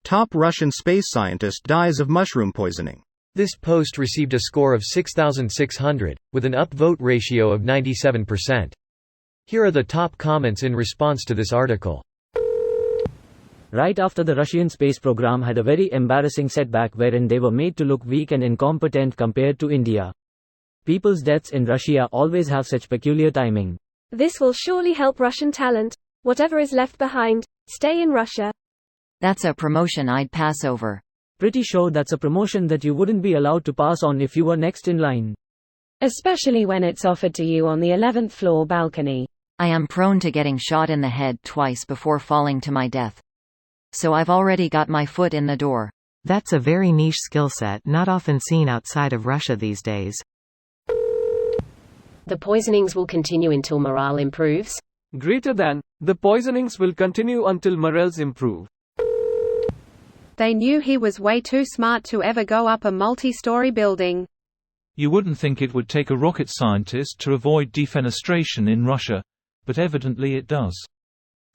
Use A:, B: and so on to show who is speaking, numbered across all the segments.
A: Top Russian space scientist dies of mushroom poisoning.
B: This post received a score of 6,600, with an upvote ratio of 97%. Here are the top comments in response to this article.
C: Right after the Russian space program had a very embarrassing setback wherein they were made to look weak and incompetent compared to India. People's deaths in Russia always have such peculiar timing.
D: This will surely help Russian talent. Whatever is left behind, stay in Russia.
E: That's a promotion I'd pass over.
C: Pretty sure that's a promotion that you wouldn't be allowed to pass on if you were next in line.
D: Especially when it's offered to you on the 11th floor balcony.
E: I am prone to getting shot in the head twice before falling to my death. So I've already got my foot in the door.
F: That's a very niche skill set not often seen outside of Russia these days.
G: The poisonings will continue until morale improves.
H: Greater than, the poisonings will continue until morales improve.
I: They knew he was way too smart to ever go up a multi-story building.
J: You wouldn't think it would take a rocket scientist to avoid defenestration in Russia, but evidently it does.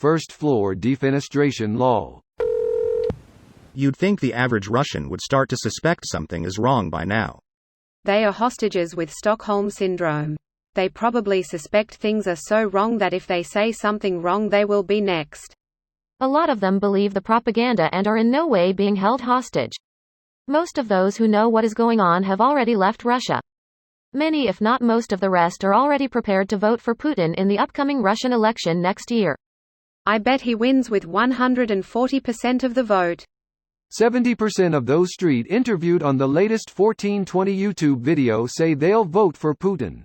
K: First floor defenestration law.
A: You'd think the average Russian would start to suspect something is wrong by now.
I: They are hostages with Stockholm Syndrome. They probably suspect things are so wrong that if they say something wrong they will be next.
L: A lot of them believe the propaganda and are in no way being held hostage. Most of those who know what is going on have already left Russia. Many if not most of the rest are already prepared to vote for Putin in the upcoming Russian election next year.
I: I bet he wins with 140% of the vote.
K: 70% of those street interviewed on the latest 1420 YouTube video say they'll vote for Putin.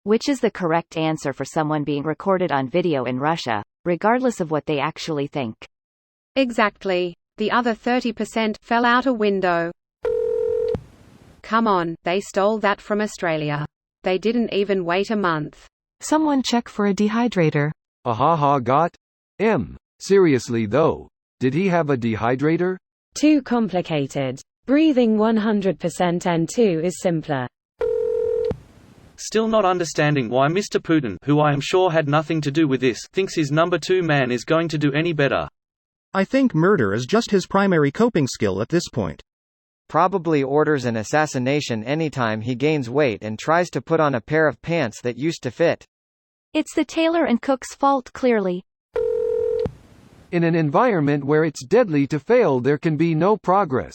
M: Which is the correct answer for someone being recorded on video in Russia, regardless of what they actually think.
I: Exactly. The other 30% fell out a window. Come on, they stole that from Australia. They didn't even wait a month.
F: Someone check for a dehydrator.
K: Ahaha got? Seriously though, did he have a dehydrator?
D: Too complicated. Breathing 100% N2 is simpler.
N: Still not understanding why Mr. Putin, who I am sure had nothing to do with this, thinks his number 2 man is going to do any better.
A: I think murder is just his primary coping skill at this point.
O: Probably orders an assassination anytime he gains weight and tries to put on a pair of pants that used to fit.
L: It's the tailor and cook's fault clearly.
K: In an environment where it's deadly to fail there can be no progress.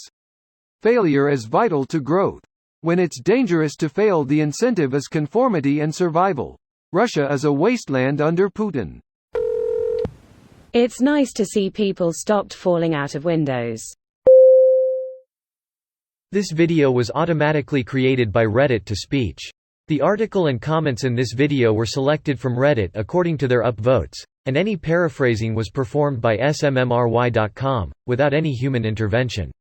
K: Failure is vital to growth. When it's dangerous to fail the incentive is conformity and survival. Russia is a wasteland under Putin.
D: It's nice to see people stopped falling out of windows.
B: This video was automatically created by Reddit to speech. The article and comments in this video were selected from Reddit according to their upvotes, and any paraphrasing was performed by smmry.com, without any human intervention.